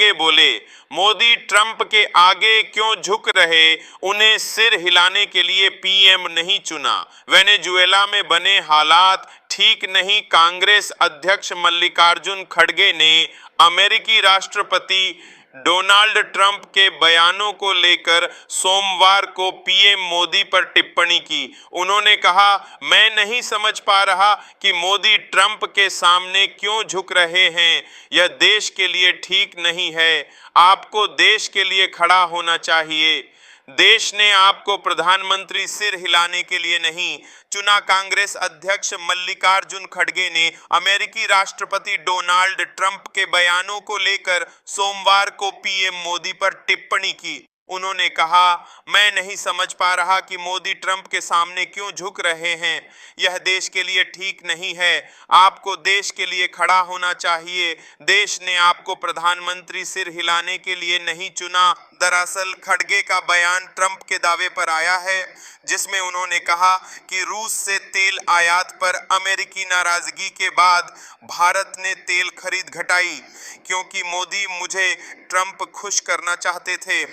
खड़गे बोले, मोदी ट्रंप के आगे क्यों झुक रहे, उन्हें सिर हिलाने के लिए पीएम नहीं चुना। वेनेजुएला में बने हालात ठीक नहीं, कांग्रेस अध्यक्ष मल्लिकार्जुन खड़गे ने अमेरिकी राष्ट्रपति डोनाल्ड ट्रंप के बयानों को लेकर सोमवार को पीएम मोदी पर टिप्पणी की। उन्होंने कहा, मैं नहीं समझ पा रहा कि मोदी ट्रंप के सामने क्यों झुक रहे हैं। यह देश के लिए ठीक नहीं है। आपको देश के लिए खड़ा होना चाहिए। देश ने आपको प्रधानमंत्री सिर हिलाने के लिए नहीं चुना। कांग्रेस अध्यक्ष मल्लिकार्जुन खड़गे ने अमेरिकी राष्ट्रपति डोनाल्ड ट्रंप के बयानों को लेकर सोमवार को पीएम मोदी पर टिप्पणी की। उन्होंने कहा, मैं नहीं समझ पा रहा कि मोदी ट्रंप के सामने क्यों झुक रहे हैं। यह देश के लिए ठीक नहीं है। आपको देश के लिए खड़ा होना चाहिए। देश ने आपको प्रधानमंत्री सिर हिलाने के लिए नहीं चुना। दरअसल खड़गे का बयान ट्रंप के दावे पर आया है, जिसमें उन्होंने कहा कि रूस से तेल आयात पर अमेरिकी नाराजगी के बाद भारत ने तेल खरीद घटाई, क्योंकि मोदी मुझे ट्रंप खुश करना चाहते थे।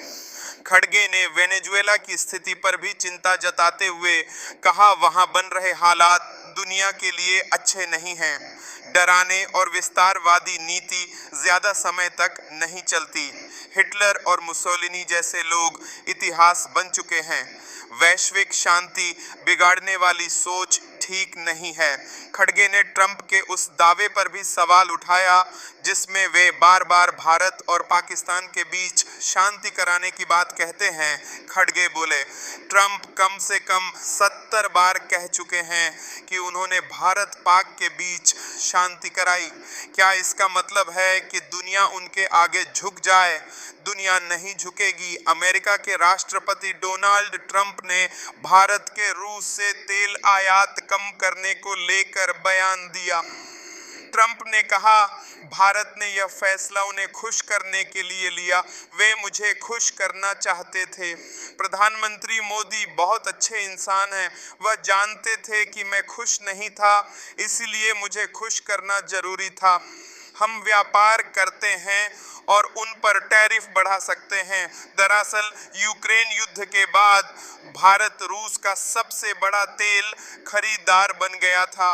खड़गे ने वेनेजुएला की स्थिति पर भी चिंता जताते हुए कहा, वहां बन रहे हालात दुनिया के लिए अच्छे नहीं हैं। डराने और विस्तारवादी नीति ज्यादा समय तक नहीं चलती। हिटलर और मुसोलिनी जैसे लोग इतिहास बन चुके हैं। वैश्विक शांति बिगाड़ने वाली सोच ठीक नहीं है। खड़गे ने ट्रंप के उस दावे पर भी सवाल उठाया, जिसमें वे बार बार भारत और पाकिस्तान के बीच शांति कराने की बात कहते हैं। खड़गे बोले, ट्रंप कम से कम 70 बार कह चुके हैं कि उन्होंने भारत पाक के बीच शांति कराई। क्या इसका मतलब है कि दुनिया उनके आगे झुक जाए? दुनिया नहीं झुकेगी। अमेरिका के राष्ट्रपति डोनाल्ड ट्रंप ने भारत के रूस से तेल आयात कम करने को लेकर बयान दिया। ट्रंप ने कहा, भारत ने यह फैसला उन्हें खुश करने के लिए लिया। वे मुझे खुश करना चाहते थे। प्रधानमंत्री मोदी बहुत अच्छे इंसान हैं। वह जानते थे कि मैं खुश नहीं था, इसलिए मुझे खुश करना जरूरी था। हम व्यापार करते हैं और उन पर टैरिफ बढ़ा सकते हैं। दरअसल यूक्रेन युद्ध के बाद भारत रूस का सबसे बड़ा तेल खरीदार बन गया था।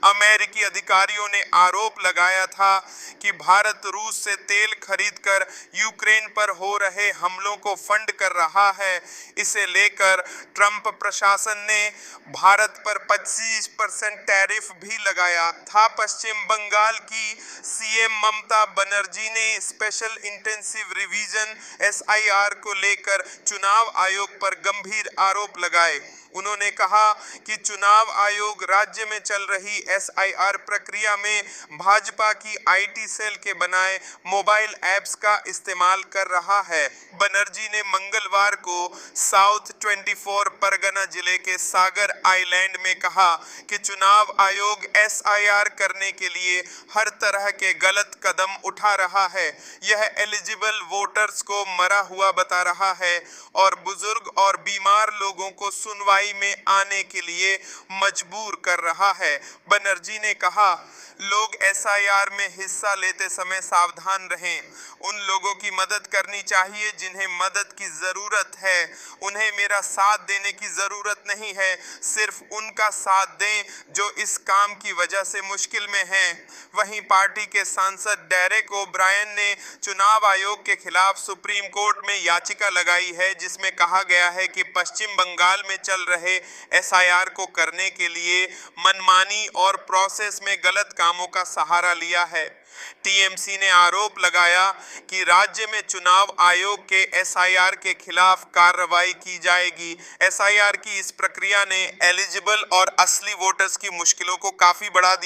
अमेरिकी अधिकारियों ने आरोप लगाया था कि भारत रूस से तेल खरीदकर यूक्रेन पर हो रहे हमलों को फंड कर रहा है। इसे लेकर ट्रंप प्रशासन ने भारत पर 25% टैरिफ भी लगाया था। पश्चिम बंगाल की सीएम ममता बनर्जी ने स्पेशल इंटेंसिव रिवीजन SIR को लेकर चुनाव आयोग पर गंभीर आरोप लगाए। उन्होंने कहा कि चुनाव आयोग राज्य में चल रही SIR प्रक्रिया में भाजपा की IT सेल के बनाए मोबाइल ऐप्स का इस्तेमाल कर रहा है। बनर्जी ने मंगलवार को साउथ 24 परगना जिले के सागर आइलैंड में कहा कि चुनाव आयोग SIR करने के लिए हर तरह के गलत कदम उठा रहा है। यह एलिजिबल वोटर्स को मरा हुआ बता रहा है और बुजुर्ग और बीमार लोगों को सुनवाई में आने के लिए मजबूर कर रहा है। बनर्जी ने कहा, लोग SIR में हिस्सा लेते समय सावधान रहें। उन लोगों की मदद करनी चाहिए जिन्हें मदद की जरूरत है। उन्हें मेरा साथ देने की जरूरत नहीं है। सिर्फ उनका साथ दें जो इस काम की वजह से मुश्किल में हैं। वहीं पार्टी के सांसद डेरेक ओब्रायन ने चुनाव आयोग के खिलाफ सुप्रीम कोर्ट में याचिका लगाई है, जिसमें कहा गया है कि पश्चिम बंगाल में चल रहे SIR को करने के लिए मनमानी और प्रोसेस में गलत कामों का सहारा लिया है। TMC ने आरोप लगाया कि राज्य में चुनाव आयोग के SIR के खिलाफ कार्रवाई की जाएगी। SIR की इस प्रक्रिया ने एलिजिबल और असली वोटर्स की मुश्किलों को काफी बढ़ा दिया।